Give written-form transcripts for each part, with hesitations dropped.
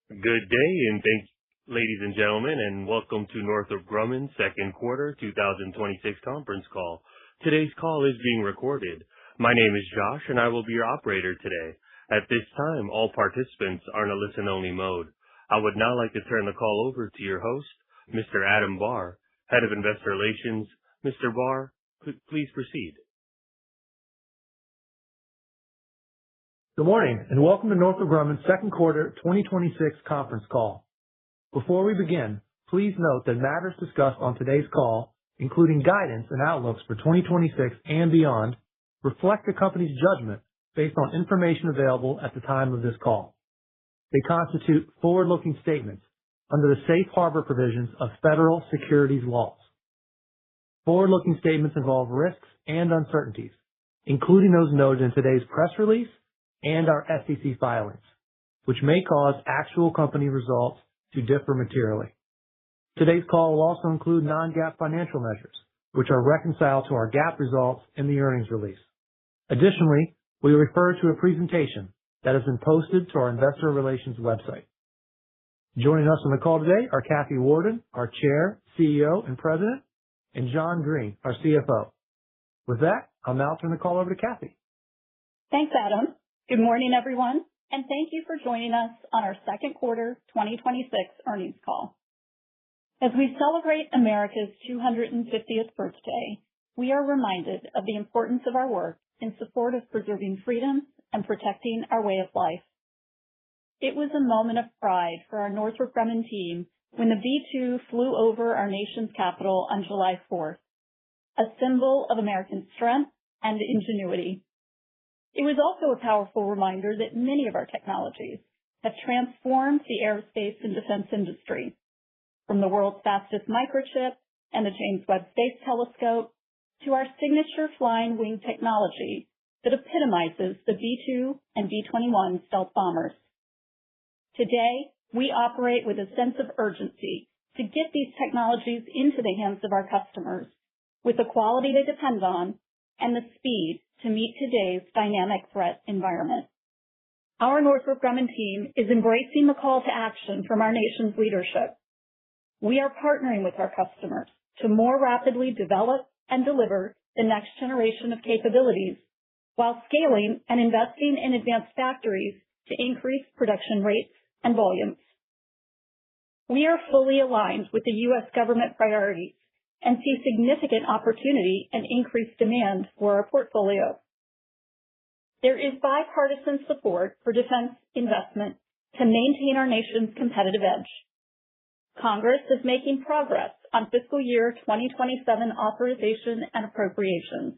Good day, and ladies and gentlemen, and welcome to Northrop Grumman's second quarter 2026 conference call. Today's call is being recorded. My name is Josh, and I will be your operator today. At this time, all participants are in a listen-only mode. I would now like to turn the call over to your host, Mr. Adam Barr, Head of Investor Relations. Mr. Barr, please proceed. Good morning, and welcome to Northrop Grumman's second quarter 2026 conference call. Before we begin, please note that matters discussed on today's call, including guidance and outlooks for 2026 and beyond, reflect the company's judgment based on information available at the time of this call. They constitute forward-looking statements under the safe harbor provisions of federal securities laws. Forward-looking statements involve risks and uncertainties, including those noted in today's press release and our SEC filings, which may cause actual company results to differ materially. Today's call will also include non-GAAP financial measures, which are reconciled to our GAAP results in the earnings release. Additionally, we refer to a presentation that has been posted to our investor relations website. Joining us on the call today are Kathy Warden, our Chair, CEO, and President, and John Green, our CFO. With that, I'll now turn the call over to Kathy. Thanks, Adam. Good morning, everyone, and thank you for joining us on our second quarter 2026 earnings call. As we celebrate America's 250th birthday, we are reminded of the importance of our work in support of preserving freedom and protecting our way of life. It was a moment of pride for our Northrop Grumman team when the B-2 flew over our nation's capital on July 4th, a symbol of American strength and ingenuity. It was also a powerful reminder that many of our technologies have transformed the aerospace and defense industry, from the world's fastest microchip and the James Webb Space Telescope to our signature flying wing technology that epitomizes the B-2 and B-21 stealth bombers. Today, we operate with a sense of urgency to get these technologies into the hands of our customers with the quality they depend on and the speed to meet today's dynamic threat environment. Our Northrop Grumman team is embracing the call to action from our nation's leadership. We are partnering with our customers to more rapidly develop and deliver the next generation of capabilities while scaling and investing in advanced factories to increase production rates and volumes. We are fully aligned with the U.S. government priorities and see significant opportunity and increased demand for our portfolio. There is bipartisan support for defense investment to maintain our nation's competitive edge. Congress is making progress on Fiscal Year 2027 authorization and appropriations.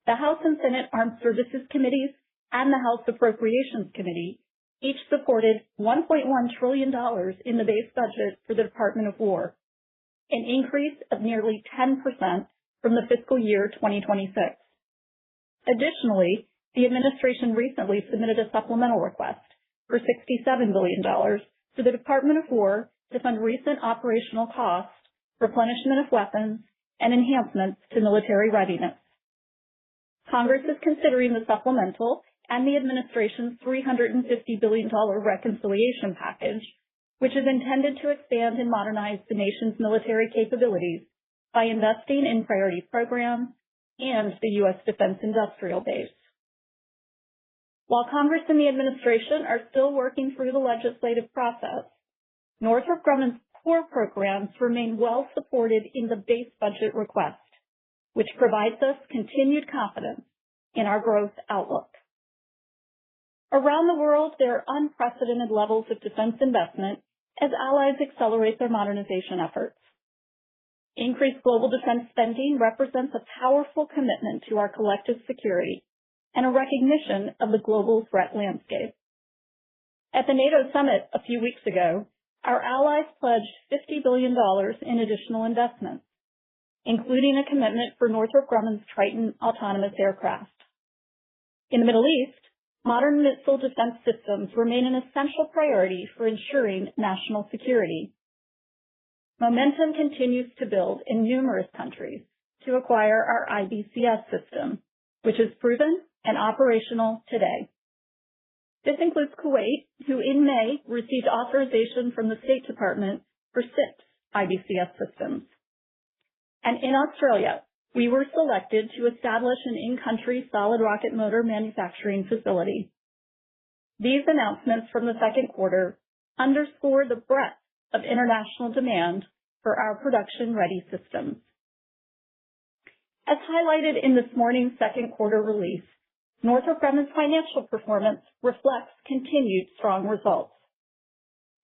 The House and Senate Armed Services Committees and the House Appropriations Committee each supported $1.1 trillion in the base budget for the Department of War, an increase of nearly 10% from the fiscal year 2026. Additionally, the administration recently submitted a supplemental request for $67 billion to the Department of War to fund recent operational costs, replenishment of weapons, and enhancements to military readiness. Congress is considering the supplemental and the administration's $350 billion reconciliation package, which is intended to expand and modernize the nation's military capabilities by investing in priority programs and the U.S. defense industrial base. While Congress and the administration are still working through the legislative process, Northrop Grumman's core programs remain well supported in the base budget request, which provides us continued confidence in our growth outlook. Around the world, there are unprecedented levels of defense investment as allies accelerate their modernization efforts. Increased global defense spending represents a powerful commitment to our collective security and a recognition of the global threat landscape. At the NATO summit a few weeks ago, our allies pledged $50 billion in additional investments, including a commitment for Northrop Grumman's Triton autonomous aircraft. In the Middle East, modern missile defense systems remain an essential priority for ensuring national security. Momentum continues to build in numerous countries to acquire our IBCS system, which is proven and operational today. This includes Kuwait, who in May received authorization from the State Department for 6 IBCS systems. And in Australia, we were selected to establish an in-country solid rocket motor manufacturing facility. These announcements from the second quarter underscore the breadth of international demand for our production-ready systems. As highlighted in this morning's second quarter release, Northrop Grumman's financial performance reflects continued strong results.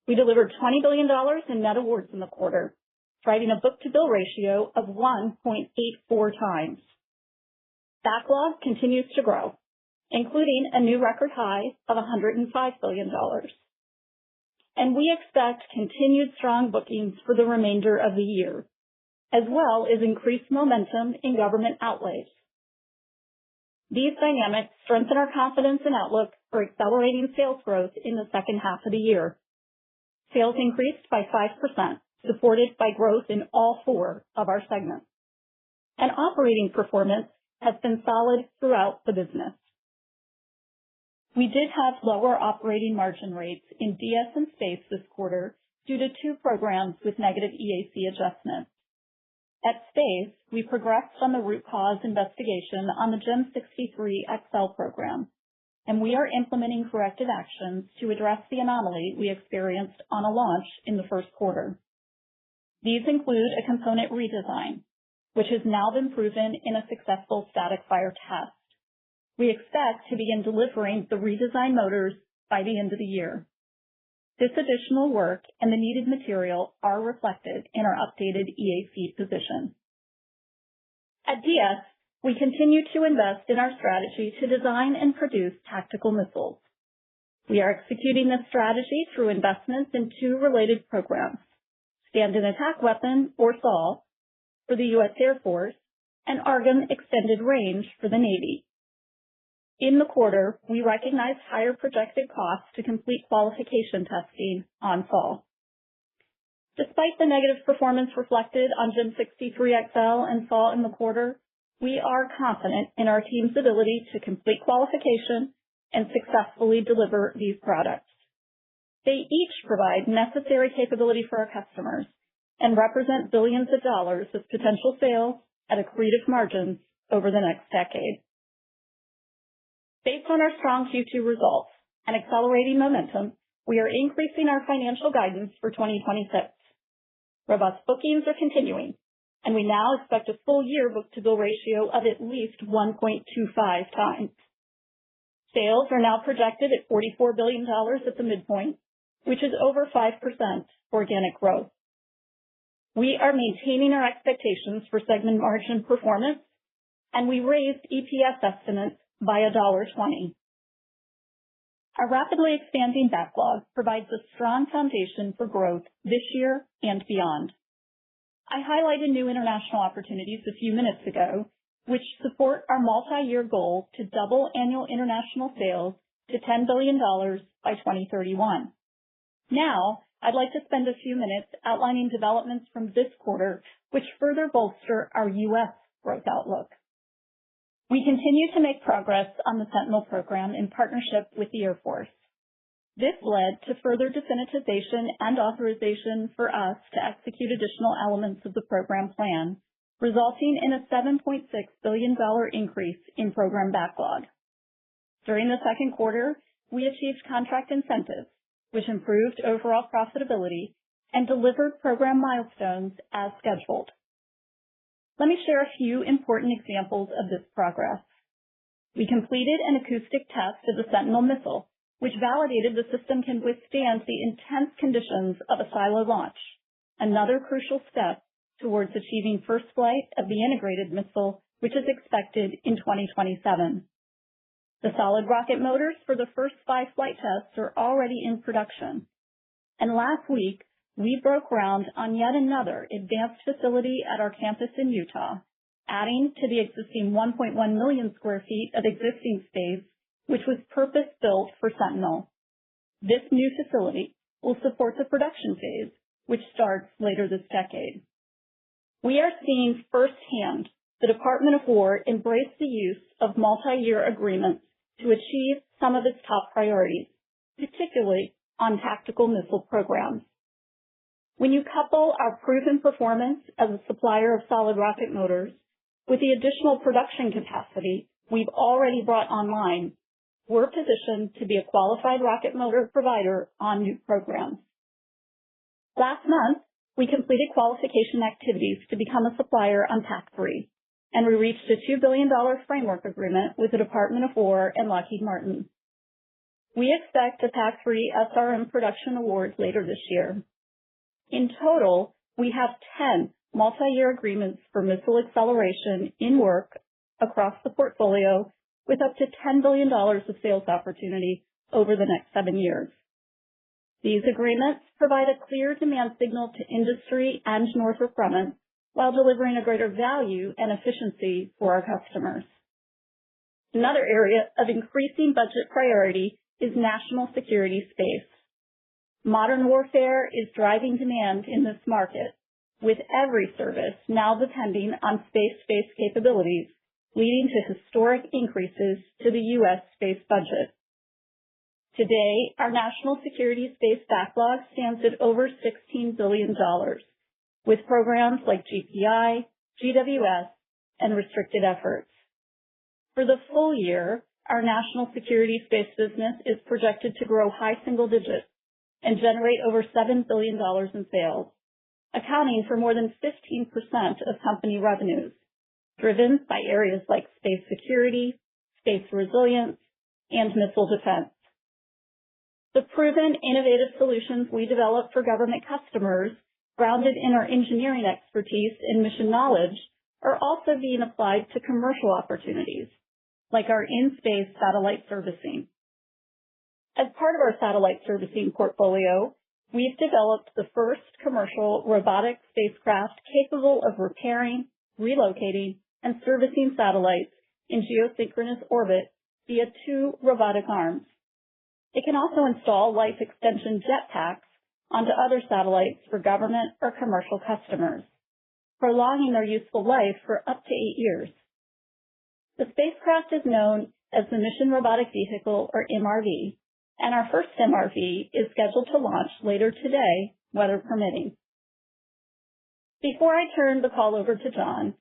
We delivered $20 billion in net awards in the quarter, driving a book-to-bill ratio of 1.84 times. Backlog continues to grow, including a new record high of $105 billion. And we expect continued strong bookings for the remainder of the year, as well as increased momentum in government outlays. These dynamics strengthen our confidence and outlook for accelerating sales growth in the second half of the year. Sales increased by 5%, supported by growth in all 4 of our segments. And operating performance has been solid throughout the business. We did have lower operating margin rates in DS and Space this quarter due to 2 programs with negative EAC adjustments. At Space, we progressed on the root cause investigation on the GEM 63XL program, and we are implementing corrective actions to address the anomaly we experienced on a launch in the first quarter. These include a component redesign, which has now been proven in a successful static fire test. We expect to begin delivering the redesigned motors by the end of the year. This additional work and the needed material are reflected in our updated EAC position. At DS, we continue to invest in our strategy to design and produce tactical missiles. We are executing this strategy through investments in 2 related programs, Stand-in Attack Weapon, or SAW, for the U.S. Air Force, and AARGM Extended Range for the Navy. In the quarter, we recognized higher projected costs to complete qualification testing on SAW. Despite the negative performance reflected on GEM 63XL and SAW in the quarter, we are confident in our team's ability to complete qualification and successfully deliver these products. They each provide necessary capability for our customers and represent billions of dollars of potential sales at accretive margins over the next decade. Based on our strong Q2 results and accelerating momentum, we are increasing our financial guidance for 2026. Robust bookings are continuing, and we now expect a full-year book-to-bill ratio of at least 1.25 times. Sales are now projected at $44 billion at the midpoint, which is over 5% organic growth. We are maintaining our expectations for segment margin performance, and we raised EPS estimates by $1.20. Our rapidly expanding backlog provides a strong foundation for growth this year and beyond. I highlighted new international opportunities a few minutes ago, which support our multi-year goal to double annual international sales to $10 billion by 2031. Now, I'd like to spend a few minutes outlining developments from this quarter which further bolster our U.S. growth outlook. We continue to make progress on the Sentinel program in partnership with the Air Force. This led to further definitization and authorization for us to execute additional elements of the program plan, resulting in a $7.6 billion increase in program backlog. During the second quarter, we achieved contract incentives, which improved overall profitability and delivered program milestones as scheduled. Let me share a few important examples of this progress. We completed an acoustic test of the Sentinel missile, which validated the system can withstand the intense conditions of a silo launch, another crucial step towards achieving first flight of the integrated missile, which is expected in 2027. The solid rocket motors for the first 5 flight tests are already in production. And last week, we broke ground on yet another advanced facility at our campus in Utah, adding to the existing 1.1 million square feet of existing space, which was purpose-built for Sentinel. This new facility will support the production phase, which starts later this decade. We are seeing firsthand the Department of War embrace the use of multi-year agreements to achieve some of its top priorities, particularly on tactical missile programs. When you couple our proven performance as a supplier of solid rocket motors with the additional production capacity we've already brought online, we're positioned to be a qualified rocket motor provider on new programs. Last month, we completed qualification activities to become a supplier on PAC-3, and we reached a $2 billion framework agreement with the Department of War and Lockheed Martin. We expect a PAC-3 SRM production award later this year. In total, we have 10 multi-year agreements for missile acceleration in work across the portfolio with up to $10 billion of sales opportunity over the next 7 years. These agreements provide a clear demand signal to industry and Northrop Grumman while delivering a greater value and efficiency for our customers. Another area of increasing budget priority is national security space. Modern warfare is driving demand in this market, with every service now depending on space-based capabilities, leading to historic increases to the U.S. space budget. Today, our national security space backlog stands at over $16 billion, with programs like GPI, GWS, and restricted efforts. For the full year, our national security space business is projected to grow high single digits and generate over $7 billion in sales, accounting for more than 15% of company revenues, driven by areas like space security, space resilience, and missile defense. The proven innovative solutions we develop for government customers, grounded in our engineering expertise and mission knowledge, are also being applied to commercial opportunities, like our in-space satellite servicing. As part of our satellite servicing portfolio, we've developed the first commercial robotic spacecraft capable of repairing, relocating, and servicing satellites in geosynchronous orbit via 2 robotic arms. It can also install life extension jetpacks onto other satellites for government or commercial customers, prolonging their useful life for up to 8 years. The spacecraft is known as the Mission Robotic Vehicle, or MRV, and our first MRV is scheduled to launch later today, weather permitting. Before I turn the call over to John,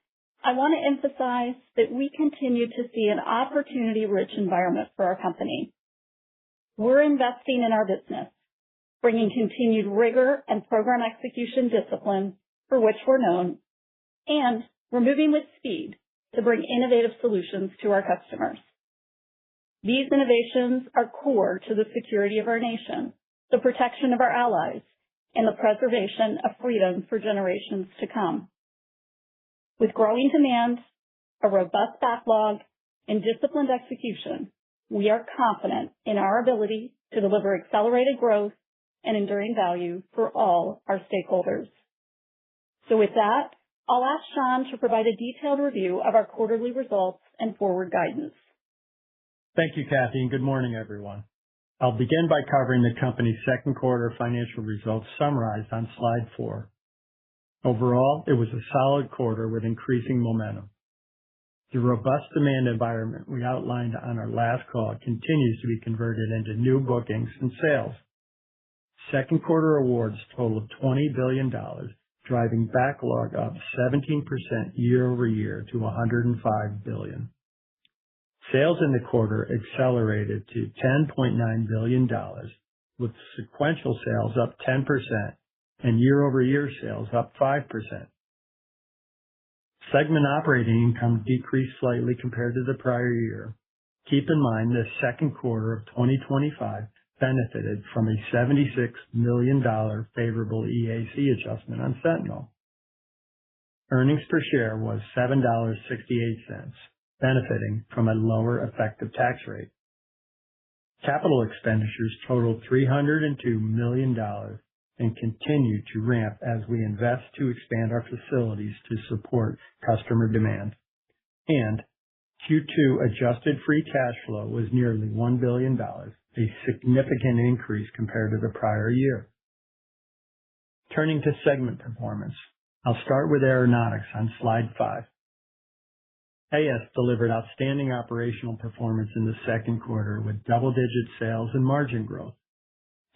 I want to emphasize that we continue to see an opportunity-rich environment for our company. We're investing in our business, bringing continued rigor and program execution discipline for which we're known, and we're moving with speed to bring innovative solutions to our customers. These innovations are core to the security of our nation, the protection of our allies, and the preservation of freedom for generations to come. With growing demand, a robust backlog, and disciplined execution, we are confident in our ability to deliver accelerated growth and enduring value for all our stakeholders. So with that, I'll ask John to provide a detailed review of our quarterly results and forward guidance. Thank you, Kathy, and good morning, everyone. I'll begin by covering the company's second quarter financial results summarized on slide 4. Overall, it was a solid quarter with increasing momentum. The robust demand environment we outlined on our last call continues to be converted into new bookings and sales. Second quarter awards totaled $20 billion, driving backlog up 17% year over year to $105 billion. Sales in the quarter accelerated to $10.9 billion, with sequential sales up 10% and year-over-year sales up 5%. Segment operating income decreased slightly compared to the prior year. Keep in mind the second quarter of 2025 benefited from a $76 million favorable EAC adjustment on Sentinel. Earnings per share was $7.68. Benefiting from a lower effective tax rate. Capital expenditures totaled $302 million and continue to ramp as we invest to expand our facilities to support customer demand. And Q2 adjusted free cash flow was nearly $1 billion, a significant increase compared to the prior year. Turning to segment performance, I'll start with aeronautics on slide 5. AS delivered outstanding operational performance in the second quarter with double-digit sales and margin growth.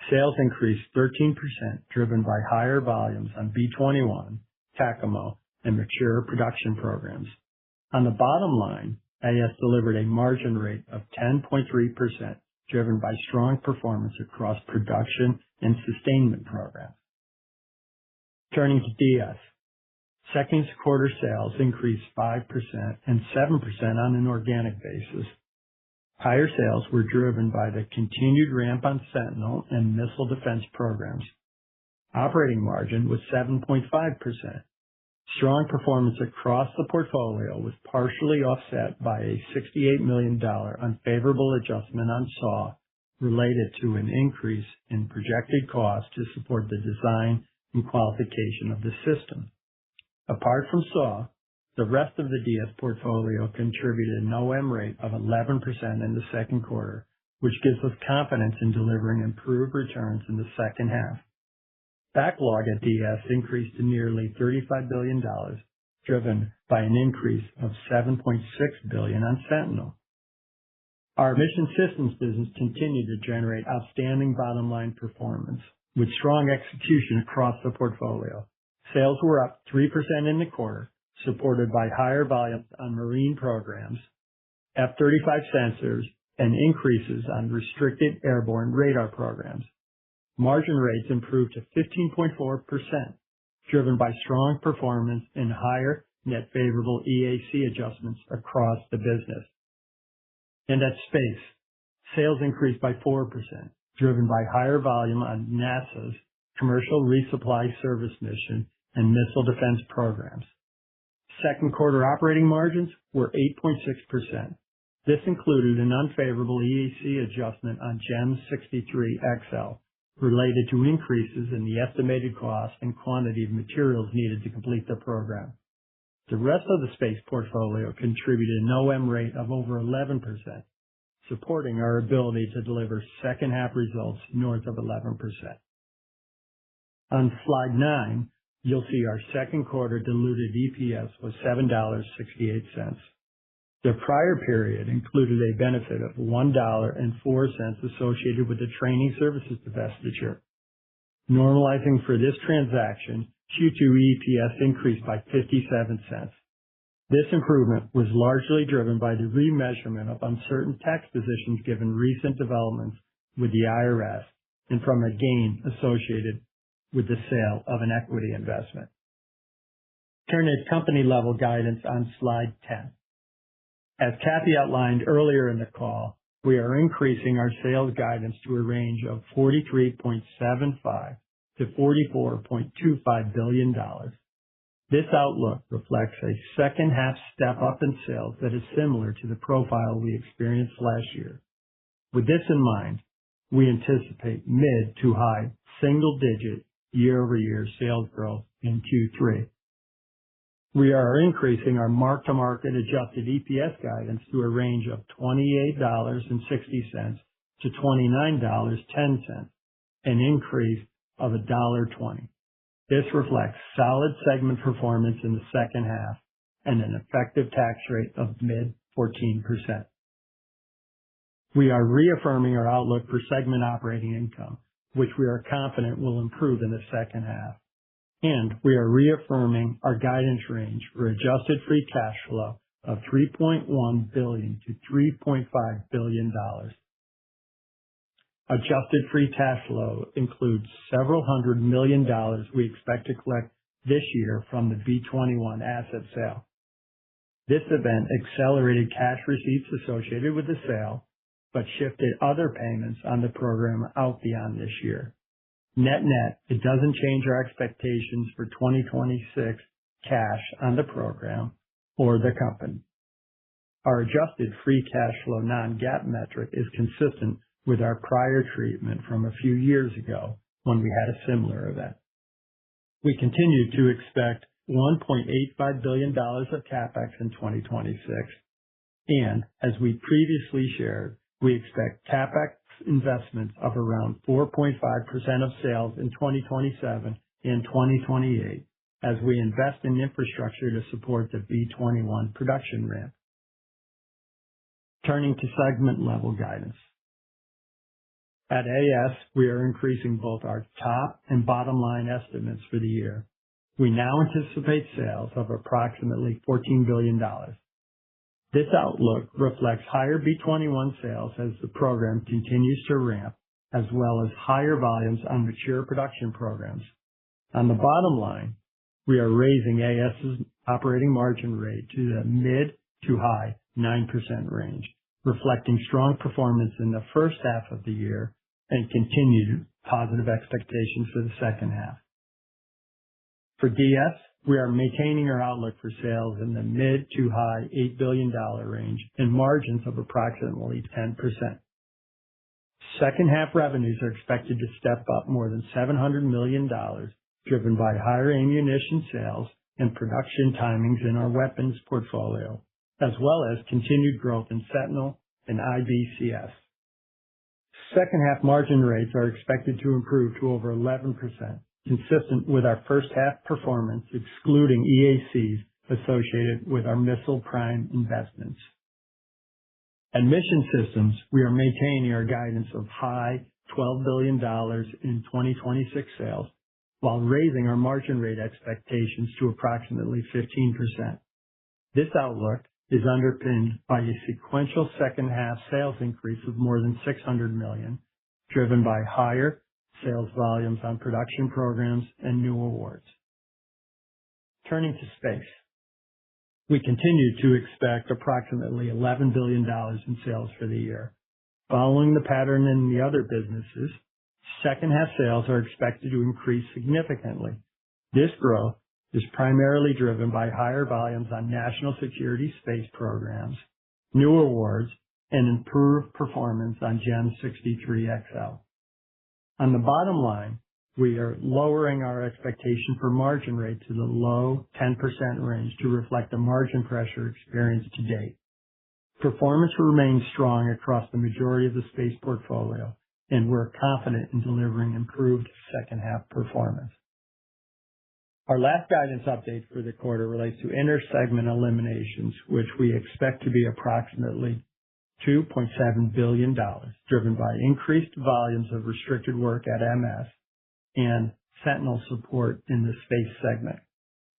Sales increased 13%, driven by higher volumes on B-21, TACAMO, and mature production programs. On the bottom line, AS delivered a margin rate of 10.3%, driven by strong performance across production and sustainment programs. Turning to DS. Second quarter sales increased 5% and 7% on an organic basis. Higher sales were driven by the continued ramp on Sentinel and missile defense programs. Operating margin was 7.5%. Strong performance across the portfolio was partially offset by a $68 million unfavorable adjustment on SAW related to an increase in projected costs to support the design and qualification of the system. Apart from SAW, the rest of the DS portfolio contributed an OM rate of 11% in the second quarter, which gives us confidence in delivering improved returns in the second half. Backlog at DS increased to nearly $35 billion, driven by an increase of $7.6 billion on Sentinel. Our Mission Systems business continued to generate outstanding bottom-line performance with strong execution across the portfolio. Sales were up 3% in the quarter, supported by higher volumes on marine programs, F-35 sensors, and increases on restricted airborne radar programs. Margin rates improved to 15.4%, driven by strong performance and higher net favorable EAC adjustments across the business. And at Space, sales increased by 4%, driven by higher volume on NASA's Commercial Resupply Service mission and missile defense programs. Second quarter operating margins were 8.6%. This included an unfavorable EAC adjustment on GEM 63XL related to increases in the estimated cost and quantity of materials needed to complete the program. The rest of the space portfolio contributed an OM rate of over 11%, supporting our ability to deliver second half results north of 11%. On slide 9, you'll see our second quarter diluted EPS was $7.68. The prior period included a benefit of $1.04 associated with the training services divestiture. Normalizing for this transaction, Q2 EPS increased by 57 cents. This improvement was largely driven by the remeasurement of uncertain tax positions given recent developments with the IRS and from a gain associated with the sale of an equity investment. Turning to company level guidance on slide 10. As Kathy outlined earlier in the call, we are increasing our sales guidance to a range of $43.75 to $44.25 billion. This outlook reflects a second half step up in sales that is similar to the profile we experienced last year. With this in mind, we anticipate mid to high single digit year-over-year sales growth in Q3. We are increasing our mark-to-market adjusted EPS guidance to a range of $28.60 to $29.10, an increase of $1.20. This reflects solid segment performance in the second half and an effective tax rate of mid-14%. We are reaffirming our outlook for segment operating income, which we are confident will improve in the second half. And we are reaffirming our guidance range for adjusted free cash flow of $3.1 billion to $3.5 billion. Adjusted free cash flow includes several $100 million we expect to collect this year from the B-21 asset sale. This event accelerated cash receipts associated with the sale, but shifted other payments on the program out beyond this year. Net-net, it doesn't change our expectations for 2026 cash on the program or the company. Our adjusted free cash flow non-GAAP metric is consistent with our prior treatment from a few years ago when we had a similar event. We continue to expect $1.85 billion of CapEx in 2026, and as we previously shared, we expect CapEx investments of around 4.5% of sales in 2027 and 2028 as we invest in infrastructure to support the B-21 production ramp. Turning to segment level guidance. At AS, we are increasing both our top and bottom line estimates for the year. We now anticipate sales of approximately $14 billion. This outlook reflects higher B-21 sales as the program continues to ramp, as well as higher volumes on mature production programs. On the bottom line, we are raising AS's operating margin rate to the mid to high 9% range, reflecting strong performance in the first half of the year and continued positive expectations for the second half. For DS, we are maintaining our outlook for sales in the mid to high $8 billion range and margins of approximately 10%. Second half revenues are expected to step up more than $700 million, driven by higher ammunition sales and production timings in our weapons portfolio, as well as continued growth in Sentinel and IBCS. Second half margin rates are expected to improve to over 11%, consistent with our first half performance, excluding EACs associated with our missile prime investments. At Mission Systems, we are maintaining our guidance of high $12 billion in 2026 sales, while raising our margin rate expectations to approximately 15%. This outlook is underpinned by a sequential second half sales increase of more than $600 million, driven by higher sales volumes on production programs and new awards. Turning to space. We continue to expect approximately $11 billion in sales for the year. Following the pattern in the other businesses, second half sales are expected to increase significantly. This growth is primarily driven by higher volumes on national security space programs, new awards, and improved performance on GEM 63XL. On the bottom line, we are lowering our expectation for margin rate to the low 10% range to reflect the margin pressure experienced to date. Performance remains strong across the majority of the space portfolio, and we're confident in delivering improved second half performance. Our last guidance update for the quarter relates to inter-segment eliminations, which we expect to be approximately $2.7 billion, driven by increased volumes of restricted work at MS and Sentinel support in the space segment.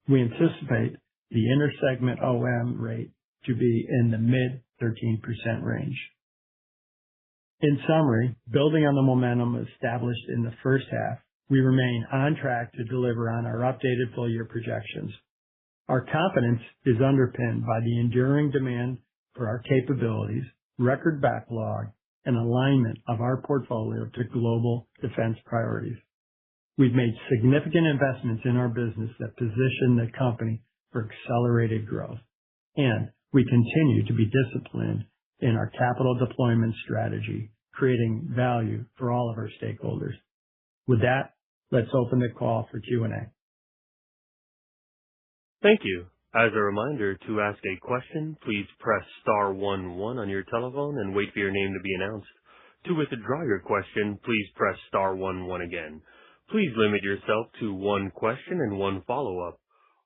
We anticipate the inter-segment OM rate to be in the mid 13% range. In summary, building on the momentum established in the first half, we remain on track to deliver on our updated full year projections. Our confidence is underpinned by the enduring demand for our capabilities, record backlog, and alignment of our portfolio to global defense priorities. We've made significant investments in our business that position the company for accelerated growth, and we continue to be disciplined in our capital deployment strategy, creating value for all of our stakeholders. With that, let's open the call for Q&A. Thank you. As a reminder, to ask a question, please press star 11 on your telephone and wait for your name to be announced. To withdraw your question, please press star 11 again. Please limit yourself to one question and one follow-up.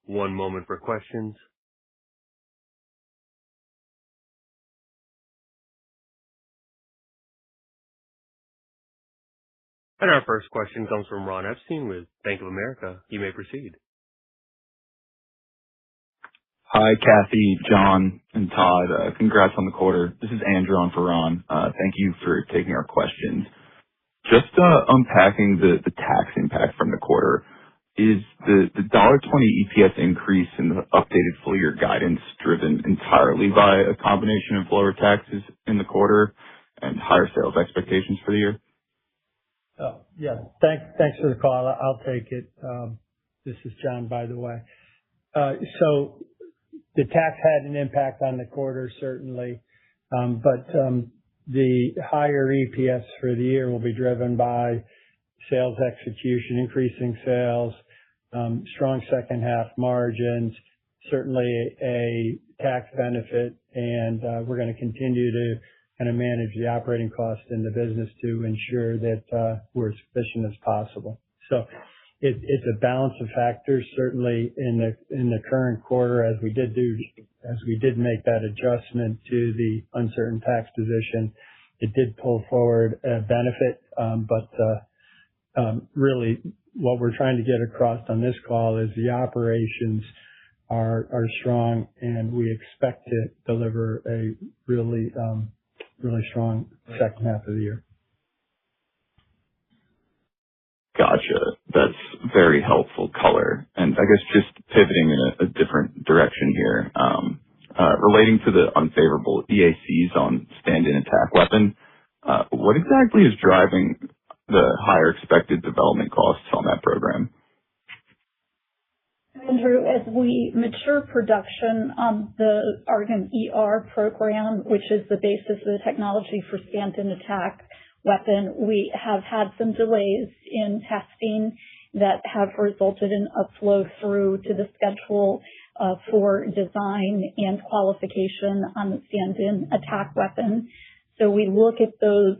One moment for questions. And our first question comes from Ron Epstein with Bank of America. You may proceed. Hi, Kathy, John, and Todd. Congrats on the quarter. This is Andrew on for Ron. Thank you for taking our questions. Just unpacking the tax impact from the quarter, is the $1.20 EPS increase in the updated full year guidance driven entirely by a combination of lower taxes in the quarter and higher sales expectations for the year? Yeah. Thanks for the call. I'll take it. This is John, by the way. So the tax had an impact on the quarter, certainly. But the higher EPS for the year will be driven by sales execution, increasing sales, strong second half margins, certainly a tax benefit, and we're going to continue to kind of manage the operating costs in the business to ensure that we're as efficient as possible. So it's a balance of factors, certainly in the current quarter, as we did do as we did make that adjustment to the uncertain tax position, it did pull forward a benefit. Really what we're trying to get across on this call is the operations are strong, and we expect to deliver a really strong second half of the year. Gotcha. That's very helpful color. And I guess just pivoting in a different direction here, relating to the unfavorable EACs on stand-in attack weapon, what exactly is driving the higher expected development costs on that program? Andrew, as we mature production on the AARGM-ER program, which is the basis of the technology for stand-in attack weapon, we have had some delays in testing that have resulted in a flow through to the schedule for design and qualification on the stand-in attack weapon. So we look at those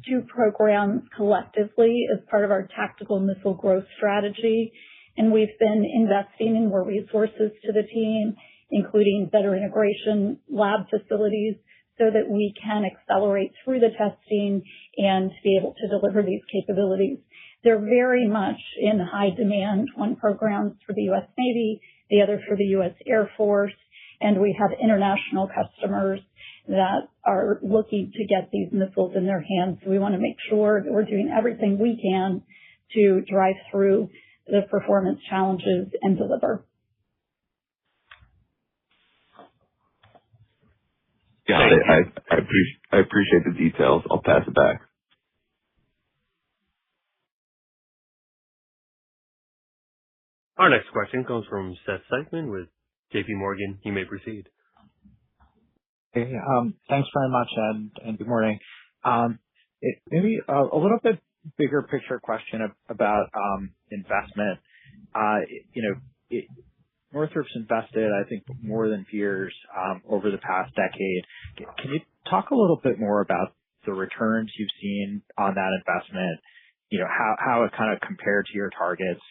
two programs collectively as part of our tactical missile growth strategy. And we've been investing in more resources to the team, including better integration lab facilities, so that we can accelerate through the testing and be able to deliver these capabilities. They're very much in high demand, one program's for the U.S. Navy, the other for the U.S. Air Force, and we have international customers that are looking to get these missiles in their hands. So we want to make sure that we're doing everything we can to drive through the performance challenges and deliver. Got it. I appreciate the details. I'll pass it back. Our next question comes from Seth Seifman with J.P. Morgan. You may proceed. Hey, thanks very much, and good morning. Maybe a little bit bigger picture question about investment. Northrop's invested, I think, more than peers over the past decade. Can you talk a little bit more about the returns you've seen on that investment? How it kind of compared to your targets,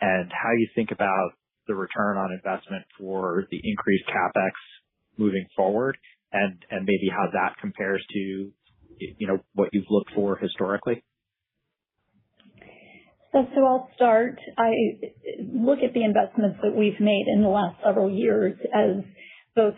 and how you think about the return on investment for the increased CapEx moving forward, and maybe how that compares to what you've looked for historically? So I'll start. I look at the investments that we've made in the last several years as both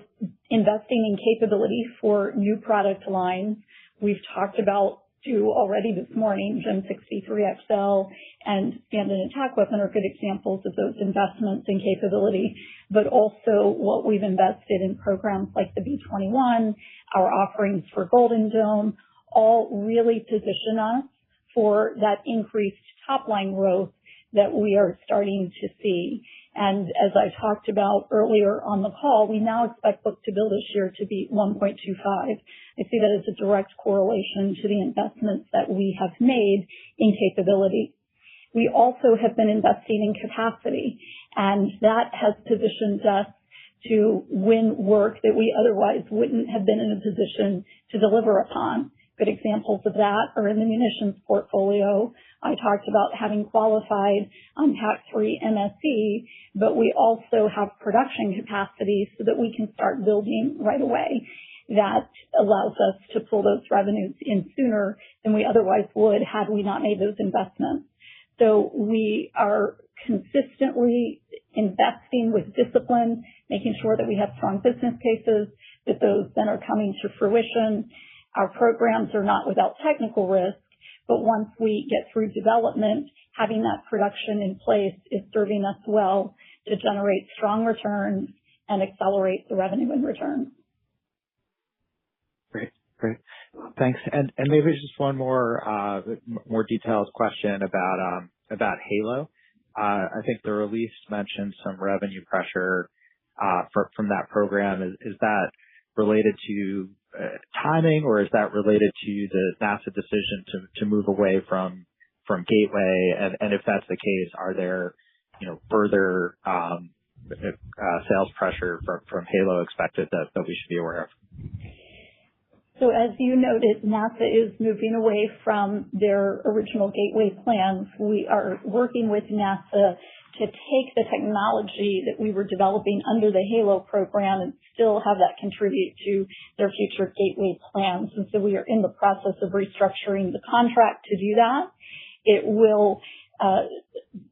investing in capability for new product lines. We've talked about two already this morning, GEM 63XL and stand-in attack weapon are good examples of those investments in capability, but also what we've invested in programs like the B-21, our offerings for Golden Dome, all really position us for that increased top-line growth that we are starting to see. And as I talked about earlier on the call, we now expect book-to-bill this year to be 1.25. I see that as a direct correlation to the investments that we have made in capability. We also have been investing in capacity, and that has positioned us to win work that we otherwise wouldn't have been in a position to deliver upon. Good examples of that are in the munitions portfolio. I talked about having qualified on PAC-3 MSE, but we also have production capacity so that we can start building right away. That allows us to pull those revenues in sooner than we otherwise would had we not made those investments. So we are consistently investing with discipline, making sure that we have strong business cases, that those then are coming to fruition. Our programs are not without technical risk, but once we get through development, having that production in place is serving us well to generate strong returns and accelerate the revenue and return. Great. Thanks. And maybe just one more detailed question about HALO. I think the release mentioned some revenue pressure from that program. Is that related to timing, or is that related to the NASA decision to move away from Gateway? And if that's the case, are there further sales pressure from HALO expected that we should be aware of? So as you noted, NASA is moving away from their original Gateway plans. We are working with NASA to take the technology that we were developing under the HALO program and still have that contribute to their future gateway plans. And so we are in the process of restructuring the contract to do that. It will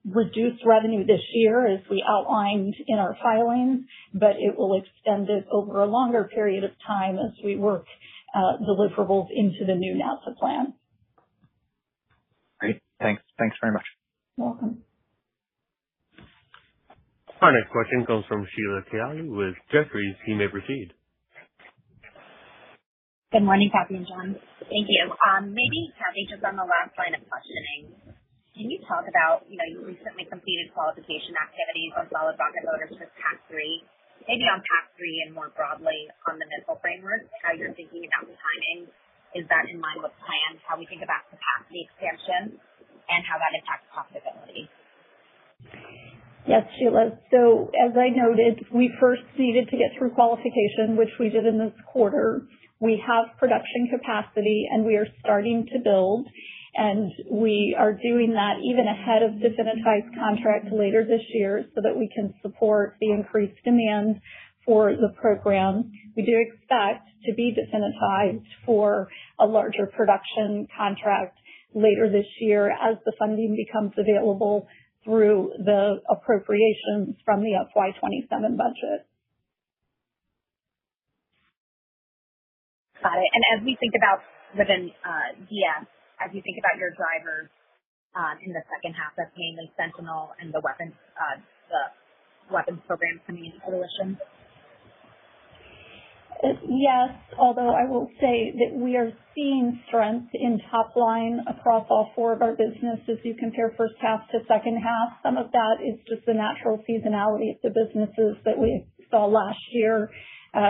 reduce revenue this year as we outlined in our filings, but it will extend it over a longer period of time as we work deliverables into the new NASA plan. Great. Thanks very much. You're welcome. Our next question comes from Sheila Kahyaoglu with Jefferies. You may proceed. Good morning, Kathy and John. Thank you. Maybe, Kathy, just on the last line of questioning, can you talk about, you recently completed qualification activities on solid rocket motors with PAC-3, maybe on PAC-3 and more broadly on the missile framework, how you're thinking about the timing? Is that in line with plans, how we think about capacity expansion, and how that impacts profitability? Yes, Sheila. So as I noted, we first needed to get through qualification, which we did in this quarter. We have production capacity and we are starting to build, and we are doing that even ahead of definitized contract later this year so that we can support the increased demand for the program. We do expect to be definitized for a larger production contract later this year as the funding becomes available through the appropriations from the FY27 budget. Got it. And as we think about within DS, as you think about your drivers in the second half, that's mainly Sentinel and the weapons programs coming into fruition. Yes, although I will say that we are seeing strength in top line across all four of our businesses as you compare first half to second half. Some of that is just the natural seasonality of the businesses that we saw last year.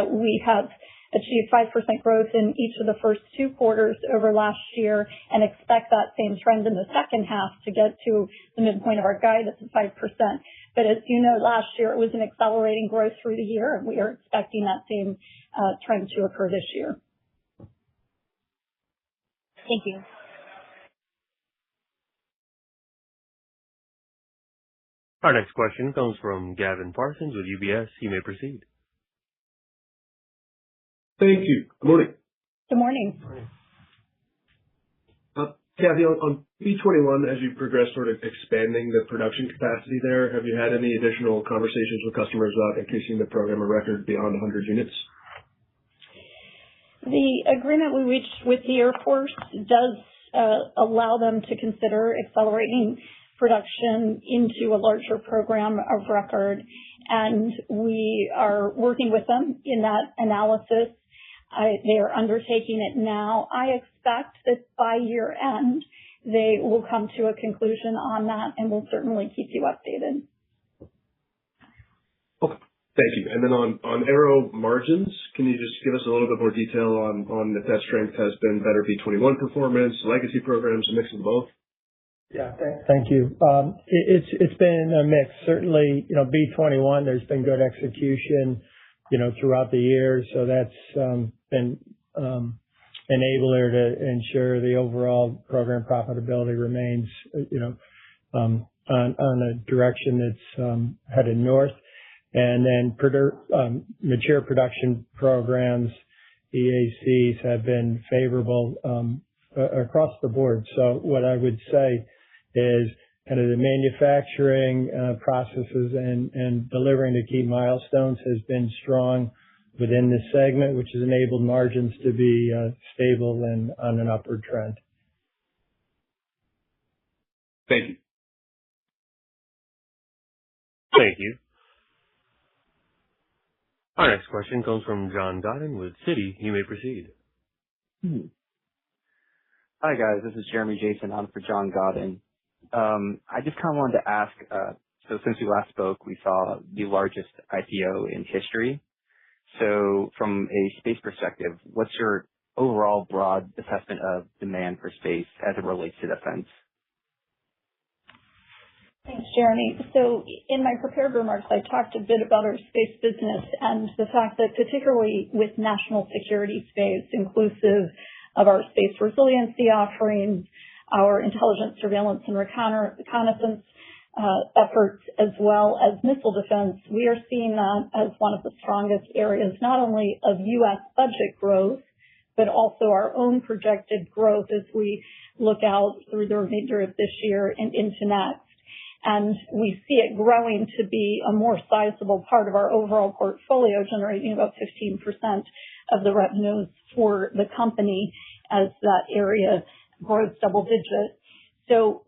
We have achieved 5% growth in each of the first two quarters over last year and expect that same trend in the second half to get to the midpoint of our guide at 5%. But as you know, last year it was an accelerating growth through the year, and we are expecting that same trend to occur this year. Thank you. Our next question comes from Gavin Parsons with UBS. You may proceed. Thank you. Good morning. Good morning. Kathy, on B-21, as you progress sort of expanding the production capacity there, have you had any additional conversations with customers about increasing the program of record beyond 100 units? The agreement we reached with the Air Force does allow them to consider accelerating production into a larger program of record, and we are working with them in that analysis. They are undertaking it now. I expect that by year end, they will come to a conclusion on that, and we'll certainly keep you updated. Okay. Thank you. And then on Aero margins, can you just give us a little bit more detail on if that strength has been better B-21 performance, legacy programs, a mix of both? Yeah, thank you. It's been a mix. Certainly, B-21, there's been good execution, throughout the year. So that's been enabler to ensure the overall program profitability remains, on a direction that's headed north. And then mature production programs, EACs, have been favorable across the board. So what I would say is kind of the manufacturing processes and delivering the key milestones has been strong within this segment, which has enabled margins to be stable and on an upward trend. Thank you. Thank you. Our next question comes from John Godden with Citi. You may proceed. Hi, guys. This is Jeremy Jason on for John Godden. I just kind of wanted to ask, so since we last spoke, we saw the largest IPO in history. So from a space perspective, what's your overall broad assessment of demand for space as it relates to defense? Thanks, Jeremy. So in my prepared remarks, I talked a bit about our space business and the fact that particularly with national security space, inclusive of our space resiliency offerings, our intelligence, surveillance, and reconnaissance efforts as well as missile defense, we are seeing that as one of the strongest areas, not only of U.S. budget growth, but also our own projected growth as we look out through the remainder of this year and into next. And we see it growing to be a more sizable part of our overall portfolio, generating about 15% of the revenues for the company as that area grows double digits. So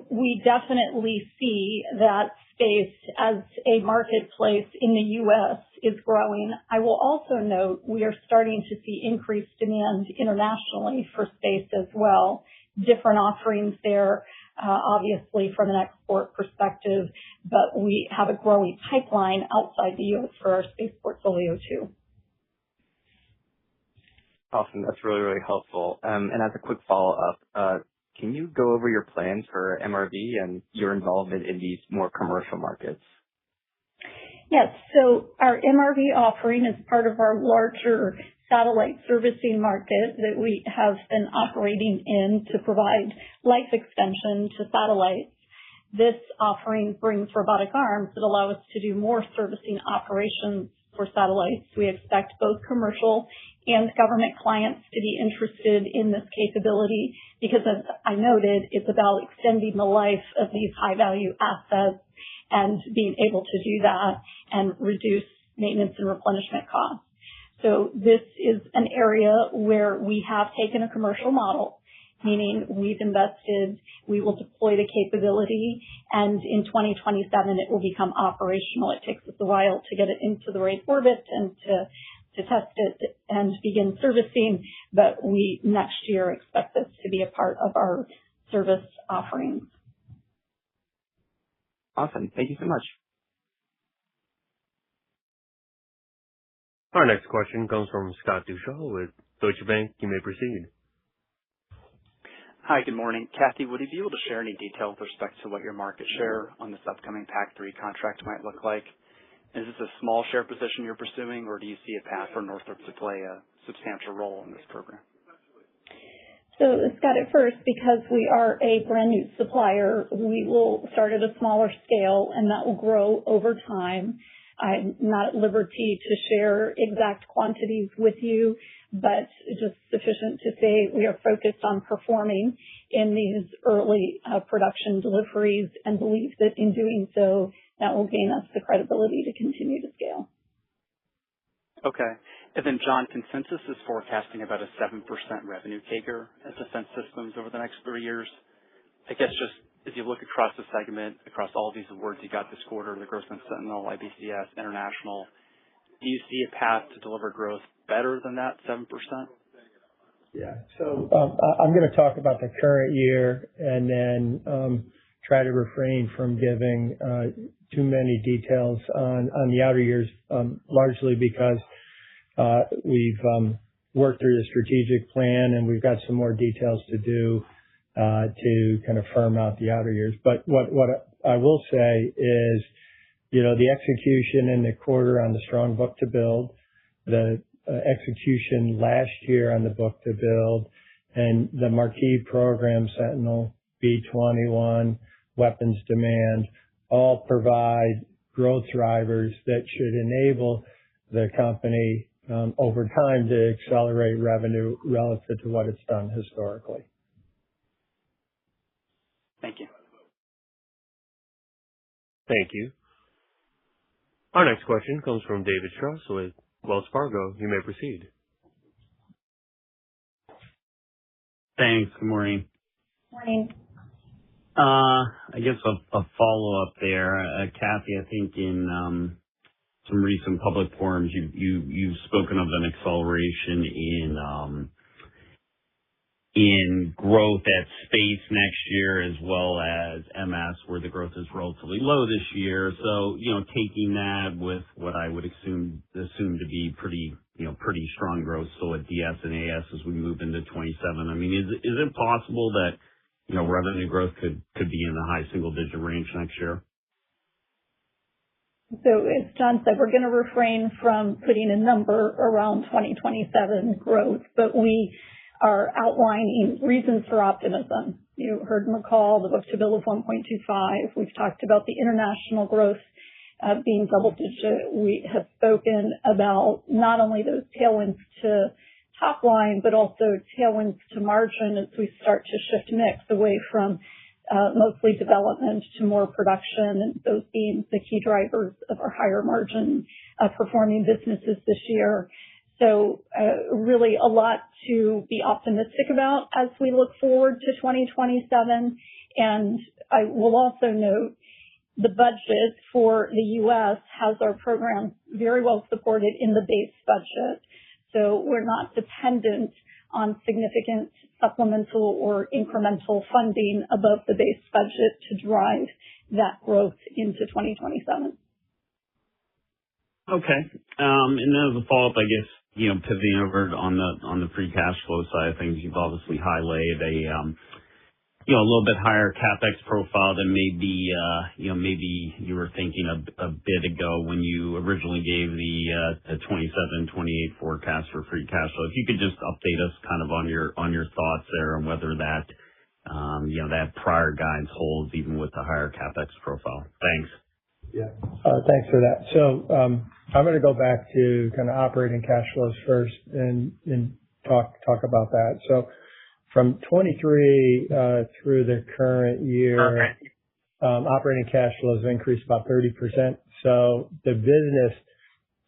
we definitely see that space as a marketplace in the U.S. is growing. I will also note we are starting to see increased demand internationally for space as well. Different offerings there, obviously from an export perspective, but we have a growing pipeline outside the U.S. for our space portfolio too. Awesome. That's really, really helpful. And as a quick follow-up, can you go over your plans for MRV and your involvement in these more commercial markets? Yes. So our MRV offering is part of our larger satellite servicing market that we have been operating in to provide life extension to satellites. This offering brings robotic arms that allow us to do more servicing operations for satellites. We expect both commercial and government clients to be interested in this capability because, as I noted, it's about extending the life of these high-value assets and being able to do that and reduce maintenance and replenishment costs. So this is an area where we have taken a commercial model, meaning we've invested, we will deploy the capability, and in 2027 it will become operational. It takes us a while to get it into the right orbit and to test it and begin servicing, but we next year expect this to be a part of our service offerings. Awesome. Thank you so much. Our next question comes from Scott Deuschle with Deutsche Bank. You may proceed. Hi, good morning. Kathy, would you be able to share any detail with respect to what your market share on this upcoming PAC-3 contract might look like? Is this a small share position you're pursuing, or do you see a path for Northrop to play a substantial role in this program? So, Scott, at first, because we are a brand new supplier, we will start at a smaller scale and that will grow over time. I'm not at liberty to share exact quantities with you, but just sufficient to say we are focused on performing in these early production deliveries and believe that in doing so, that will gain us the credibility to continue to scale. Okay. And then, John, consensus is forecasting about a 7% revenue CAGR at Defense Systems over the next 3 years. I guess just as you look across the segment, across all these awards you got this quarter, the Growth and Sentinel, IBCS, International, do you see a path to deliver growth better than that 7%? Yeah. So I'm going to talk about the current year and then try to refrain from giving too many details on the outer years, largely because we've worked through the strategic plan and we've got some more details to do to kind of firm out the outer years. But what I will say is, the execution in the quarter on the strong book-to-build, the execution last year on the book-to-build, and the marquee program, Sentinel, B-21, weapons demand, all provide growth drivers that should enable the company over time to accelerate revenue relative to what it's done historically. Thank you. Thank you. Our next question comes from David Strauss with Wells Fargo. You may proceed. Thanks. Good morning. Morning. I guess a follow-up there. Kathy, I think in some recent public forums, you've spoken of an acceleration in growth at space next year as well as MS, where the growth is relatively low this year. So, taking that with what I would assume to be pretty strong growth still at DS and AS as we move into 27. I mean, is it possible that, revenue growth could be in the high single-digit range next year? So as John said, we're going to refrain from putting a number around 2027 growth, but we are outlining reasons for optimism. You heard in the call the book-to-bill of 1.25. We've talked about the international growth being double-digit. We have spoken about not only those tailwinds to top line, but also tailwinds to margin as we start to shift mix away from mostly development to more production, and those being the key drivers of our higher margin performing businesses this year. So really a lot to be optimistic about as we look forward to 2027. And I will also note the budget for the U.S. has our program very well supported in the base budget. So we're not dependent on significant supplemental or incremental funding above the base budget to drive that growth into 2027. Okay. And then as a follow-up, I guess, pivoting over on the free cash flow side of things, you've obviously highlighted a little bit higher CapEx profile than maybe you were thinking a bit ago when you originally gave the 27-28 forecast for free cash flow. If you could just update us kind of on your thoughts there and whether that that prior guidance holds even with the higher CapEx profile. Thanks. Yeah. Thanks for that. So I'm going to go back to kind of operating cash flows first and talk about that. So from 23 through the current year, operating cash flows increased about 30%. So the business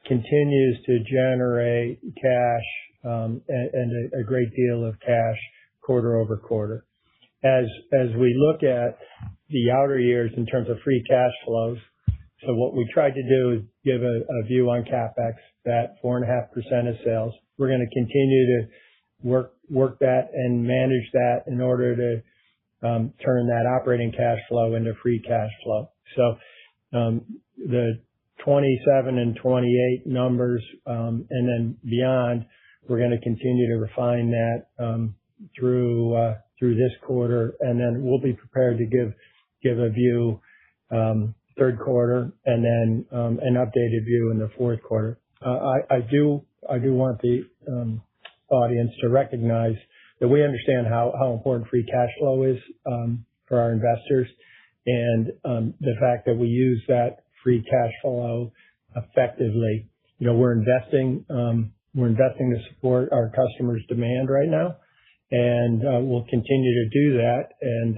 continues to generate cash and a great deal of cash quarter over quarter. As we look at the outer years in terms of free cash flows, so what we tried to do is give a view on CapEx, that 4.5% of sales. We're going to continue to work that and manage that in order to turn that operating cash flow into free cash flow. So the 27 and 28 numbers and then beyond, we're going to continue to refine that through this quarter, and then we'll be prepared to give a view third quarter and then an updated view in the fourth quarter. I do want the audience to recognize that we understand how important free cash flow is for our investors, and the fact that we use that free cash flow effectively. We're investing to support our customers' demand right now, and we'll continue to do that. And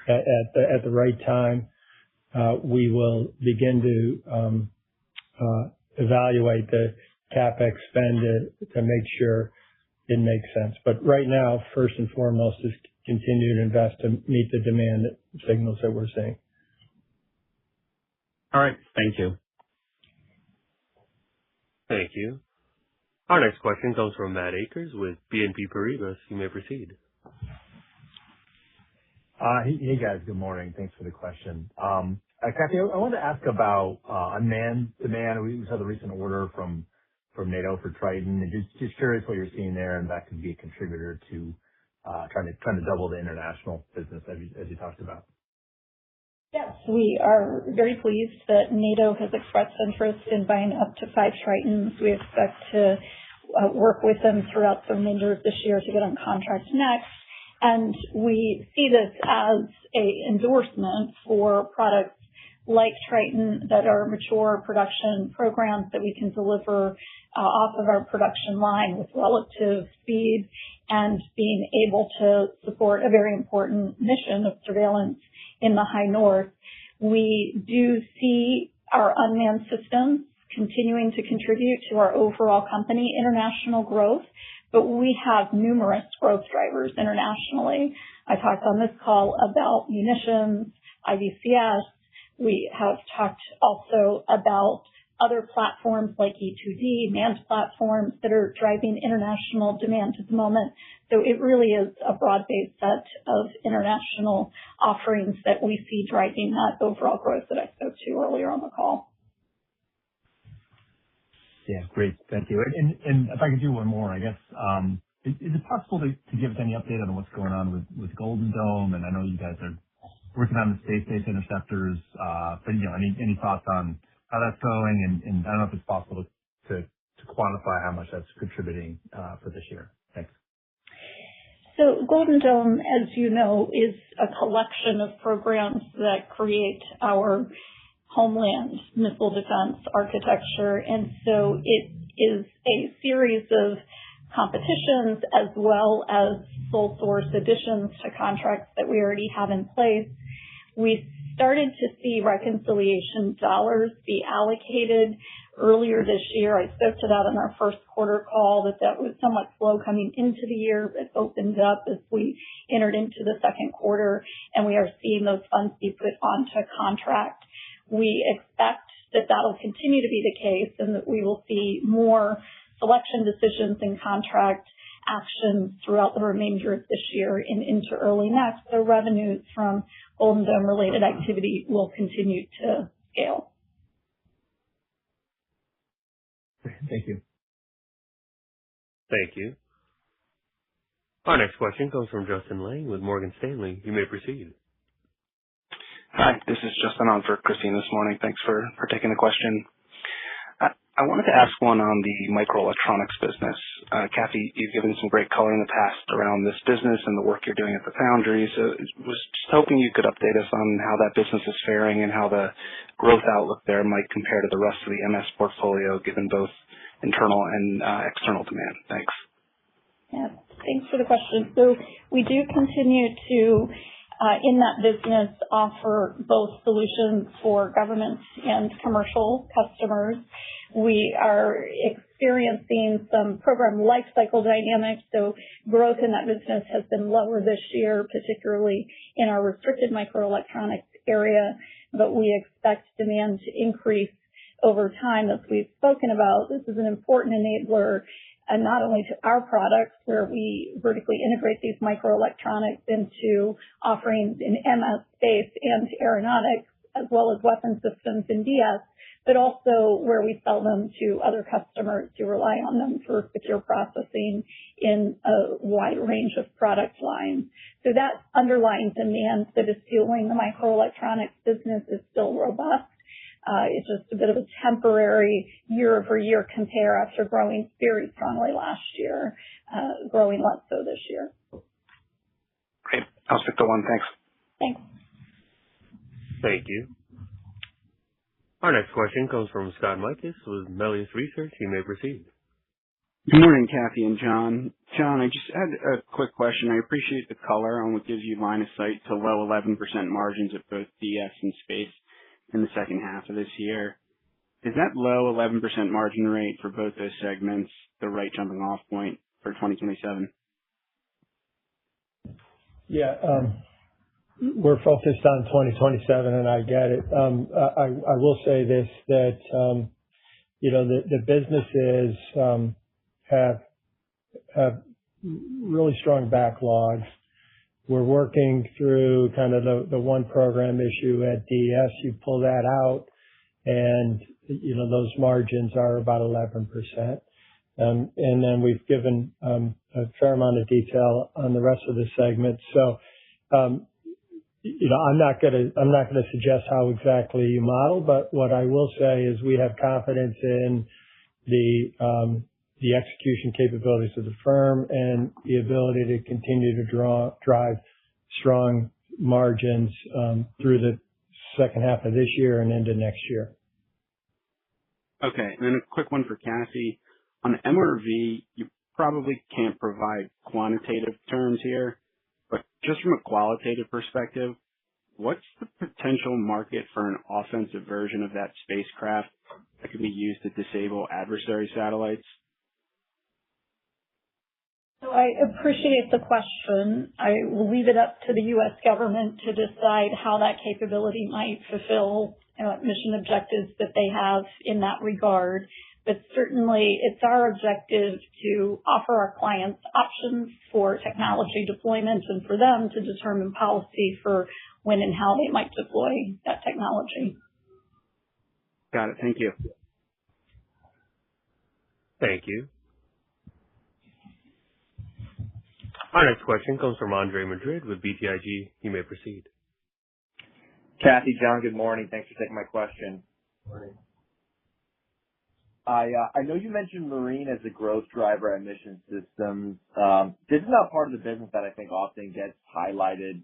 at the right time, we will begin to evaluate the CapEx spend to make sure it makes sense. But right now, first and foremost, is continue to invest to meet the demand signals that we're seeing. All right. Thank you. Thank you. Our next question comes from Matt Akers with BNP Paribas. You may proceed. Hey guys, good morning. Thanks for the question. Kathy, I wanted to ask about unmanned demand. We saw the recent order from NATO for Triton, and just curious what you're seeing there, and that could be a contributor to trying to double the international business as you talked about. Yes, we are very pleased that NATO has expressed interest in buying up to 5 Tritons. We expect to work with them throughout the remainder of this year to get on contract next. And we see this as an endorsement for products like Triton that are mature production programs that we can deliver off of our production line with relative speed and being able to support a very important mission of surveillance in the high north. We do see our unmanned systems continuing to contribute to our overall company international growth, but we have numerous growth drivers internationally. I talked on this call about munitions, IBCS. We have talked also about other platforms like E-2D, manned platforms that are driving international demand at the moment. So it really is a broad-based set of international offerings that we see driving that overall growth that I spoke to earlier on the call. Yeah, great. Thank you. And if I could do one more, I guess, is it possible to give us any update on what's going on with Golden Dome? And I know you guys are working on the space-based interceptors, but any thoughts on how that's going? And I don't know if it's possible to quantify how much that's contributing for this year. Thanks. So Golden Dome, as you know, is a collection of programs that create our homeland missile defense architecture. And so it is a series of competitions as well as sole source additions to contracts that we already have in place. We started to see reconciliation dollars be allocated earlier this year. I spoke to that in our first quarter call, that was somewhat slow coming into the year. It opened up as we entered into the second quarter, and we are seeing those funds be put onto contract. We expect that that'll continue to be the case and that we will see more selection decisions and contract actions throughout the remainder of this year and into early next. So revenues from Golden Dome related activity will continue to scale. Thank you. Thank you. Our next question comes from Justin Lang with Morgan Stanley. You may proceed. Hi, this is Justin on for Christine this morning. Thanks for taking the question. I wanted to ask one on the microelectronics business. Kathy, you've given some great color in the past around this business and the work you're doing at the foundry. So I was just hoping you could update us on how that business is faring and how the growth outlook there might compare to the rest of the MS portfolio, given both internal and external demand. Thanks. Yeah, thanks for the question. So we do continue to, in that business, offer both solutions for government and commercial customers. We are experiencing some program lifecycle dynamics, so growth in that business has been lower this year, particularly in our restricted microelectronics area, but we expect demand to increase over time, as we've spoken about. This is an important enabler, and not only to our products, where we vertically integrate these microelectronics into offerings in MS space and aeronautics, as well as weapon systems in DS, but also where we sell them to other customers who rely on them for secure processing in a wide range of product lines. So that underlying demand that is fueling the microelectronics business is still robust. It's just a bit of a temporary year-over-year compare after growing very strongly last year, growing less so this year. Great. I'll stick to one. Thanks. Thanks. Thank you. Our next question comes from Scott Mikus with Melius Research. You may proceed. Good morning, Kathy and John. John, I just had a quick question. I appreciate the color on what gives you line of sight to low 11% margins at both DS and Space in the second half of this year. Is that low 11% margin rate for both those segments the right jumping off point for 2027? Yeah, we're focused on 2027, and I get it. I will say this, that the businesses have really strong backlogs. We're working through kind of the one program issue at DS. You pull that out, and those margins are about 11%. And then we've given a fair amount of detail on the rest of the segment. So I'm not gonna suggest how exactly you model, but what I will say is we have confidence in the execution capabilities of the firm and the ability to continue to drive strong margins through the second half of this year and into next year. Okay, and then a quick one for Kathy. On MRV, you probably can't provide quantitative terms here, but just from a qualitative perspective, what's the potential market for an offensive version of that spacecraft that could be used to disable adversary satellites? So I appreciate the question. I will leave it up to the U.S. government to decide how that capability might fulfill mission objectives that they have in that regard. But certainly it's our objective to offer our clients options for technology deployment and for them to determine policy for when and how they might deploy that technology. Got it. Thank you. Thank you. Our next question comes from Andre Madrid with BTIG. You may proceed. Kathy, John, good morning. Thanks for taking my question. Morning. I know you mentioned marine as a growth driver at Mission Systems. This is not part of the business that I think often gets highlighted.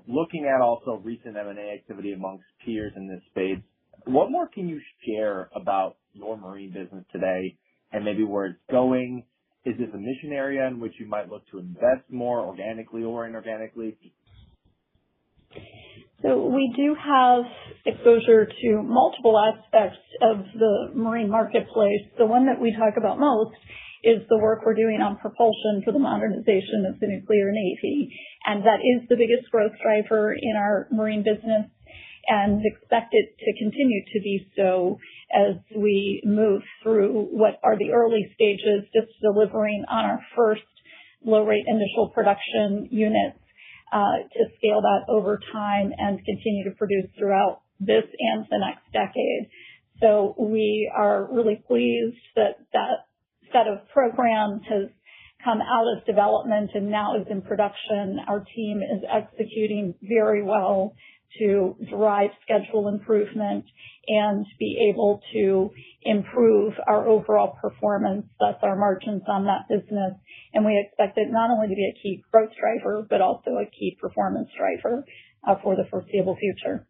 Looking at also recent M&A activity amongst peers in this space, what more can you share about your marine business today and maybe where it's going? Is this a mission area in which you might look to invest more organically or inorganically? So we do have exposure to multiple aspects of the marine marketplace. The one that we talk about most is the work we're doing on propulsion for the modernization of the nuclear navy. And that is the biggest growth driver in our marine business and expect it to continue to be so as we move through what are the early stages, just delivering on our first low-rate initial production units to scale that over time and continue to produce throughout this and the next decade. So we are really pleased that that set of programs has come out of development and now is in production. Our team is executing very well to drive schedule improvement and be able to improve our overall performance, thus our margins on that business. And we expect it not only to be a key growth driver, but also a key performance driver for the foreseeable future.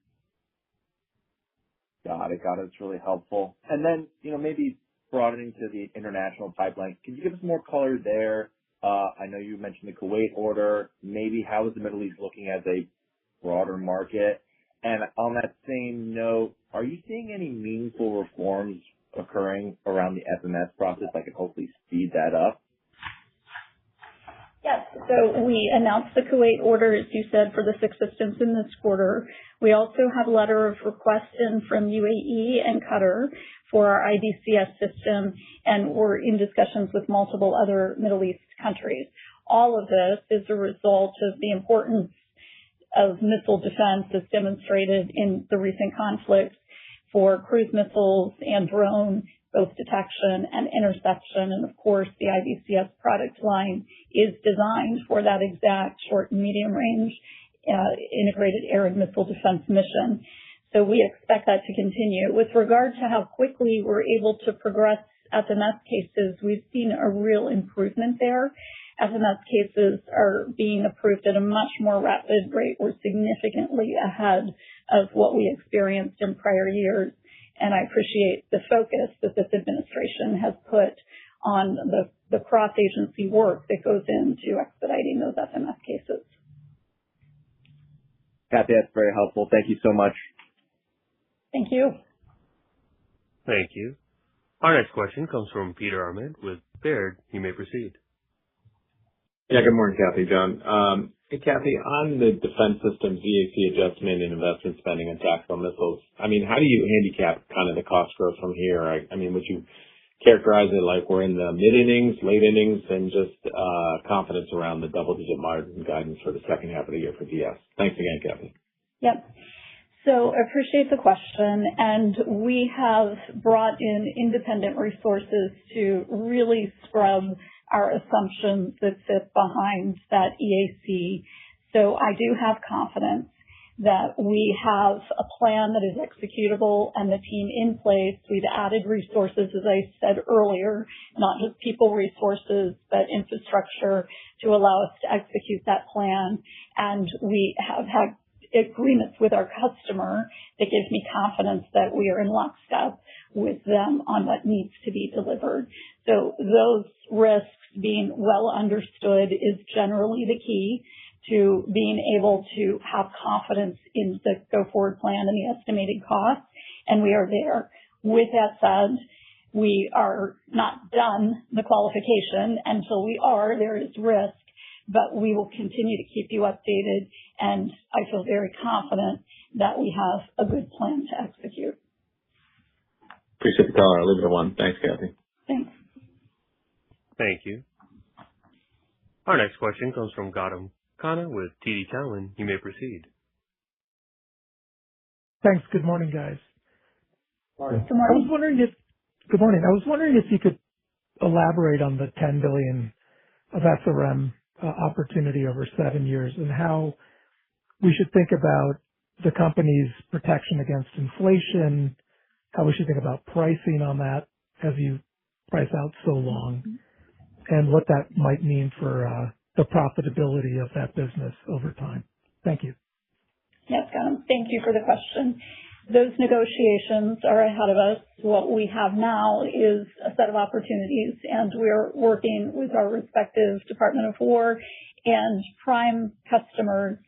Got it. It's really helpful. And then, maybe broadening to the international pipeline, can you give us more color there? I know you mentioned the Kuwait order. Maybe how is the Middle East looking as a broader market? And on that same note, are you seeing any meaningful reforms occurring around the FMS process that could hopefully speed that up? Yes. So we announced the Kuwait order, as you said, for the 6 systems in this quarter. We also have a letter of request in from UAE and Qatar for our IBCS system, and we're in discussions with multiple other Middle East countries. All of this is a result of the importance of missile defense as demonstrated in the recent conflicts for cruise missiles and drone, both detection and interception. And of course, the IBCS product line is designed for that exact short and medium range integrated air and missile defense mission. So we expect that to continue. With regard to how quickly we're able to progress FMS cases, we've seen a real improvement there. FMS cases are being approved at a much more rapid rate. We're significantly ahead of what we experienced in prior years. And I appreciate the focus that this administration has put on the cross-agency work that goes into expediting those FMS cases. Kathy, that's very helpful. Thank you so much. Thank you. Thank you. Our next question comes from Peter Arment with Baird. You may proceed. Yeah, good morning, Kathy, John. Hey, Kathy, on the defense systems, VAC adjustment and investment spending on tactical missiles, how do you handicap kind of the cost growth from here? Would you characterize it like we're in the mid-innings, late innings, and just confidence around the double-digit margin guidance for the second half of the year for DS? Thanks again, Kathy. Yep. So I appreciate the question, and we have brought in independent resources to really scrub our assumptions that sit behind that EAC. So I do have confidence that we have a plan that is executable and the team in place. We've added resources, as I said earlier, not just people resources, but infrastructure to allow us to execute that plan. And we have had agreements with our customer that gives me confidence that we are in lockstep with them on what needs to be delivered. So those risks being well understood is generally the key to being able to have confidence in the go-forward plan and the estimated costs, and we are there. With that said, we are not done the qualification. Until we are, there is risk, but we will continue to keep you updated, and I feel very confident that we have a good plan to execute. Appreciate the call. I'll leave it at one. Thanks, Kathy. Thanks. Thank you. Our next question comes from Gautam Khanna with TD Cowen. You may proceed. Thanks. Good morning, guys. Good morning. Good morning. I was wondering if you could elaborate on the $10 billion of SRM opportunity over 7 years and how we should think about the company's protection against inflation, how we should think about pricing on that as you price out so long, and what that might mean for the profitability of that business over time. Thank you. Yes, Gautam. Thank you for the question. Those negotiations are ahead of us. What we have now is a set of opportunities, and we're working with our respective Department of War and prime customers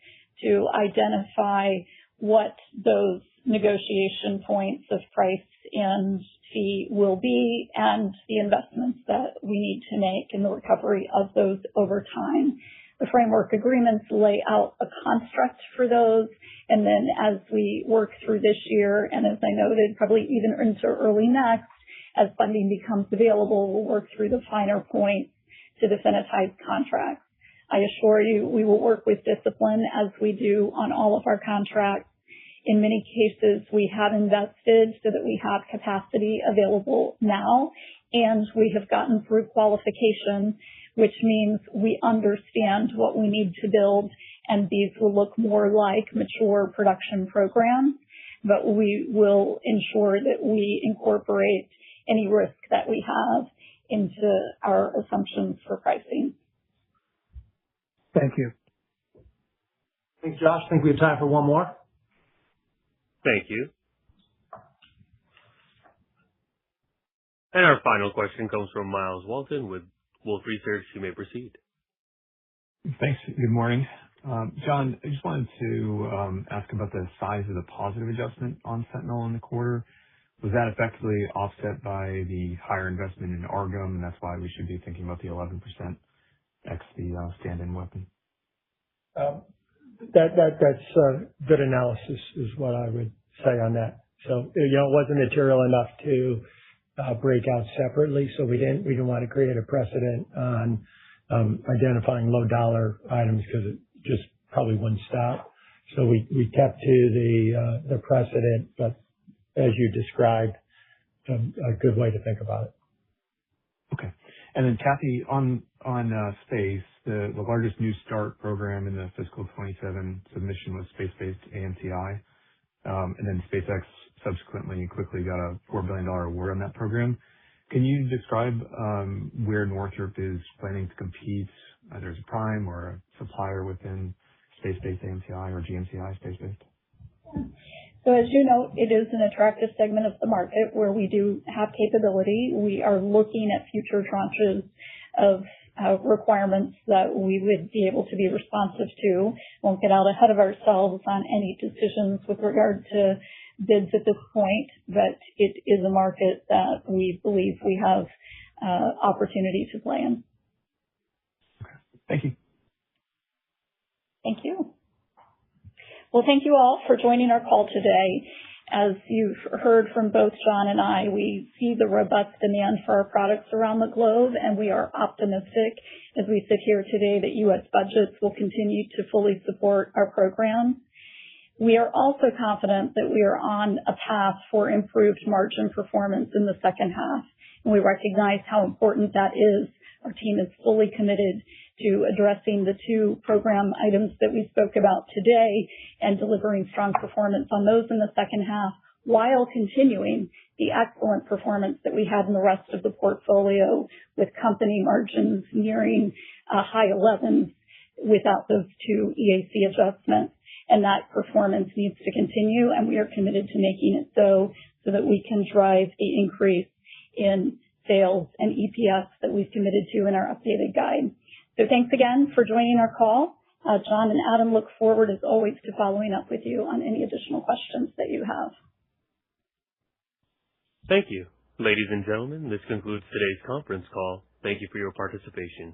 to identify what those negotiation points of price and fee will be and the investments that we need to make in the recovery of those over time. The framework agreements lay out a construct for those, and then as we work through this year, and as I noted, probably even into early next, as funding becomes available, we'll work through the finer points to definitize contracts. I assure you we will work with discipline as we do on all of our contracts. In many cases, we have invested so that we have capacity available now, and we have gotten through qualification, which means we understand what we need to build, and these will look more like mature production programs, but we will ensure that we incorporate any risk that we have into our assumptions for pricing. Thank you. Thanks, Josh. I think we have time for one more. Thank you. And our final question comes from Miles Walton with Wolfe Research. You may proceed. Thanks. Good morning. John, I just wanted to ask about the size of the positive adjustment on Sentinel in the quarter. Was that effectively offset by the higher investment in ARGM, and that's why we should be thinking about the 11% ex the stand-in weapon? That's good analysis is what I would say on that. So, it wasn't material enough to break out separately, so we didn't want to create a precedent on identifying low dollar items because it just probably wouldn't stop. So we kept to the precedent, but as you described, a good way to think about it. Okay. And then Kathy, on space, the largest new start program in the fiscal 27 submission was space-based AMTI, and then SpaceX subsequently and quickly got a $4 billion award on that program. Can you describe where Northrop is planning to compete, either as a prime or a supplier within space-based AMTI or GMCI space-based? So as you know, it is an attractive segment of the market where we do have capability. We are looking at future tranches of requirements that we would be able to be responsive to. Won't get out ahead of ourselves on any decisions with regard to bids at this point, but it is a market that we believe we have opportunity to play in. Okay. Thank you. Thank you. Well, thank you all for joining our call today. As you've heard from both John and I, we see the robust demand for our products around the globe, and we are optimistic as we sit here today that U.S. budgets will continue to fully support our programs. We are also confident that we are on a path for improved margin performance in the second half, and we recognize how important that is. Our team is fully committed to addressing the two program items that we spoke about today and delivering strong performance on those in the second half while continuing the excellent performance that we had in the rest of the portfolio with company margins nearing high 11s without those two EAC adjustments. And that performance needs to continue, and we are committed to making it so that we can drive the increase in sales and EPS that we've committed to in our updated guide. So thanks again for joining our call. John and Adam look forward, as always, to following up with you on any additional questions that you have. Thank you. Ladies and gentlemen, this concludes today's conference call. Thank you for your participation.